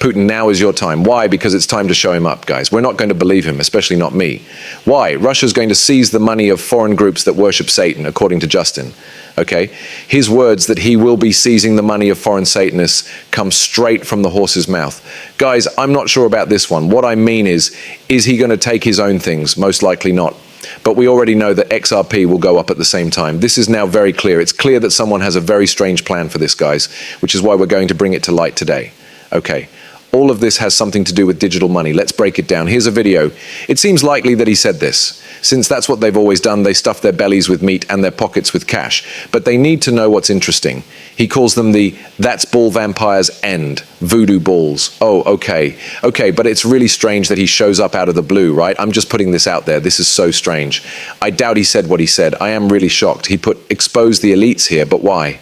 Putin, now is your time. Why? Because it's time to show him up, guys. We're not going to believe him, especially not me. Why? Russia's going to seize the money of foreign groups that worship Satan, according to Justin. Okay? His words that he will be seizing the money of foreign Satanists come straight from the horse's mouth. Guys, I'm not sure about this one. What I mean is he going to take his own things? Most likely not. But we already know that XRP will go up at the same time. This is now very clear. It's clear that someone has a very strange plan for this, guys, which is why we're going to bring it to light today. Okay. All of this has something to do with digital money. Let's break it down. Here's a video. It seems likely that he said this. Since that's what they've always done, they stuff their bellies with meat and their pockets with cash. But they need to know what's interesting. He calls them the "that's ball vampires end" voodoo balls. Oh, okay. Okay, but it's really strange that he shows up out of the blue, right? I'm just putting this out there. This is so strange. I doubt he said what he said. I am really shocked. He put "expose the elites" here, but why?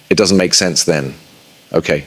It doesn't make sense then. Okay.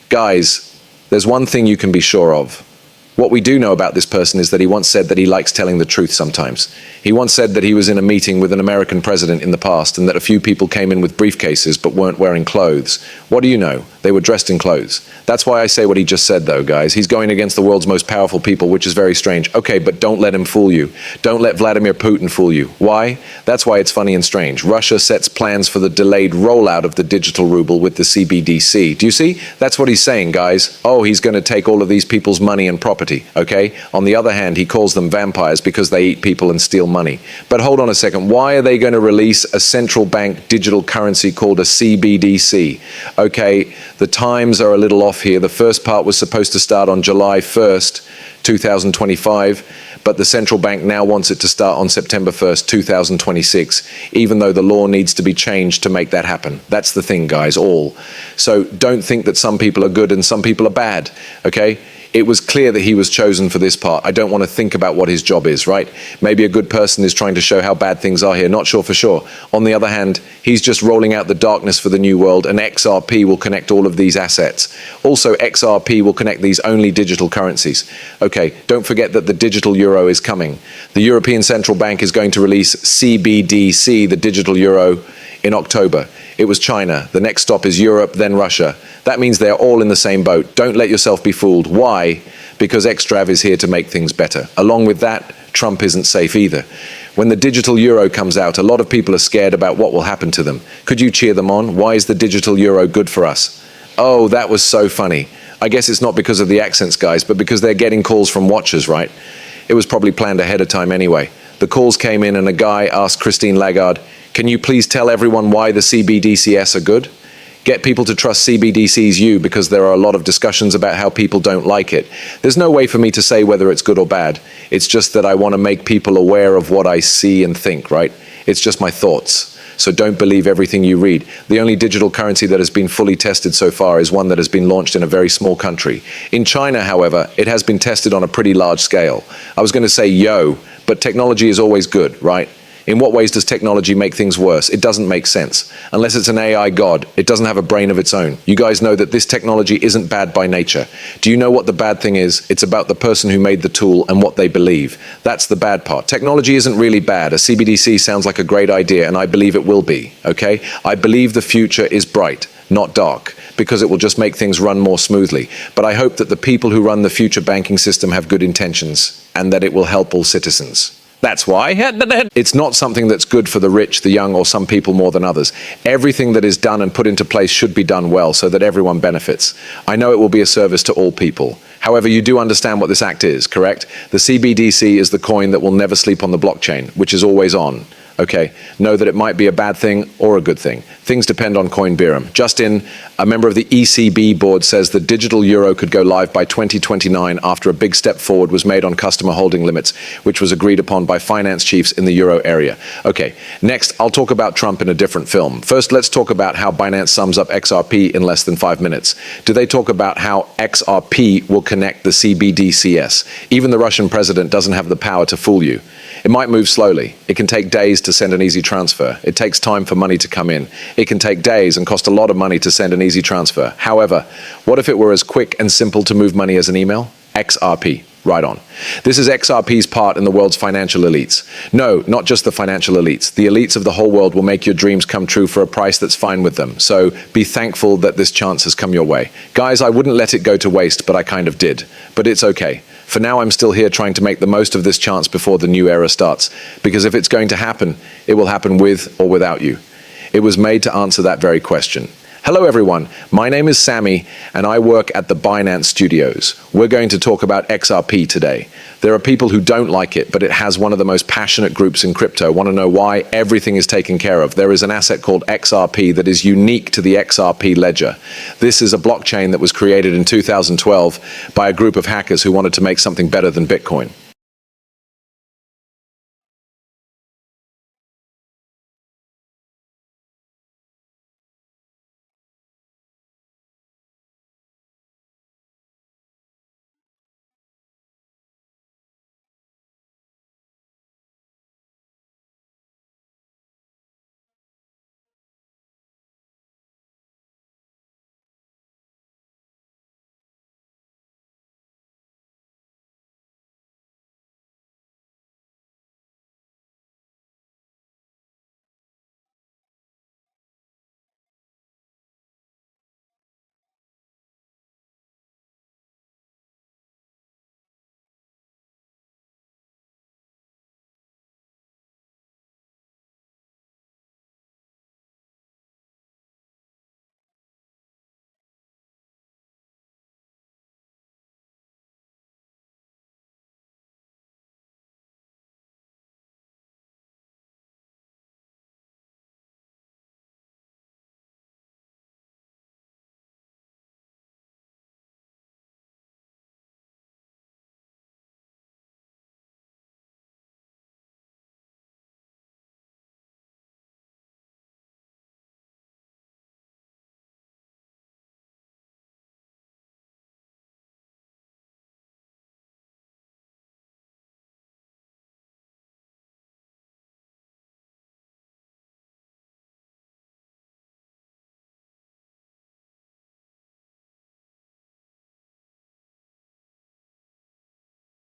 Guys, there's one thing you can be sure of. What we do know about this person is that he once said that he likes telling the truth sometimes. He once said that he was in a meeting with an American president in the past and that a few people came in with briefcases but weren't wearing clothes. What do you know? They were dressed in clothes. That's why I say what he just said though, guys. He's going against the world's most powerful people, which is very strange. Okay, but don't let him fool you. Don't let Vladimir Putin fool you. Why? That's why it's funny and strange. Russia sets plans for the delayed rollout of the digital ruble with the CBDC. Do you see? That's what he's saying, guys. Oh, he's going to take all of these people's money and property, okay? On the other hand, he calls them vampires because they eat people and steal money. But hold on a second. Why are they going to release a central bank digital currency called a CBDC? Okay, the times are a little off here. The first part was supposed to start on July 1st, 2025, but the central bank now wants it to start on September 1st, 2026, even though the law needs to be changed to make that happen. That's the thing, guys, all. So don't think that some people are good and some people are bad, okay? It was clear that he was chosen for this part. I don't want to think about what his job is, right? Maybe a good person is trying to show how bad things are here. Not sure for sure. On the other hand, he's just rolling out the darkness for the new world, and XRP will connect all of these assets. Also, XRP will connect these only digital currencies. Okay, don't forget that the digital euro is coming. The European Central Bank is going to release CBDC, the digital euro, in October. It was China. The next stop is Europe, then Russia. That means they're all in the same boat. Don't let yourself be fooled. Why? Because XTRAV is here to make things better. Along with that, Trump isn't safe either. When the digital euro comes out, a lot of people are scared about what will happen to them. Could you cheer them on? Why is the digital euro good for us? Oh, that was so funny. I guess it's not because of the accents, guys, but because they're getting calls from watchers, right? It was probably planned ahead of time anyway. The calls came in and a guy asked Christine Lagarde, "Can you please tell everyone why the CBDCs are good? Get people to trust CBDCs because there are a lot of discussions about how people don't like it. There's no way for me to say whether it's good or bad. It's just that I want to make people aware of what I see and think, right? It's just my thoughts. So don't believe everything you read. The only digital currency that has been fully tested so far is one that has been launched in a very small country. In China, however, it has been tested on a pretty large scale. I was going to say yo, but technology is always good, right? In what ways does technology make things worse? It doesn't make sense. Unless it's an AI god, it doesn't have a brain of its own. You guys know that this technology isn't bad by nature. Do you know what the bad thing is? It's about the person who made the tool and what they believe. That's the bad part. Technology isn't really bad. A CBDC sounds like a great idea, and I believe it will be, okay? I believe the future is bright, not dark, because it will just make things run more smoothly. But I hope that the people who run the future banking system have good intentions, and that it will help all citizens. That's why. It's not something that's good for the rich, the young, or some people more than others. Everything that is done and put into place should be done well so that everyone benefits. I know it will be a service to all people. However, you do understand what this act is, correct? The CBDC is the coin that will never sleep on the blockchain, which is always on. Okay, know that it might be a bad thing or a good thing. Things depend on coin Biram. Justin, a member of the ECB board, says the digital euro could go live by 2029 after a big step forward was made on customer holding limits, which was agreed upon by finance chiefs in the euro area. Okay, next, I'll talk about Trump in a different film. First, let's talk about how Binance sums up XRP in less than 5 minutes. Do they talk about how XRP will connect the CBDCs? Even the Russian president doesn't have the power to fool you. It might move slowly. It can take days to send an easy transfer. It takes time for money to come in. It can take days and cost a lot of money to send an easy transfer. However, what if it were as quick and simple to move money as an email? XRP. Right on. This is XRP's part in the world's financial elites. No, not just the financial elites. The elites of the whole world will make your dreams come true for a price that's fine with them. So be thankful that this chance has come your way. Guys, I wouldn't let it go to waste, but I kind of did. But it's okay. For now, I'm still here trying to make the most of this chance before the new era starts. Because if it's going to happen, it will happen with or without you. It was made to answer that very question. Hello everyone, my name is Sammy and I work at the Binance Studios. We're going to talk about XRP today. There are people who don't like it, but it has one of the most passionate groups in crypto. Want to know why? Everything is taken care of. There is an asset called XRP that is unique to the XRP ledger. This is a blockchain that was created in 2012 by a group of hackers who wanted to make something better than Bitcoin.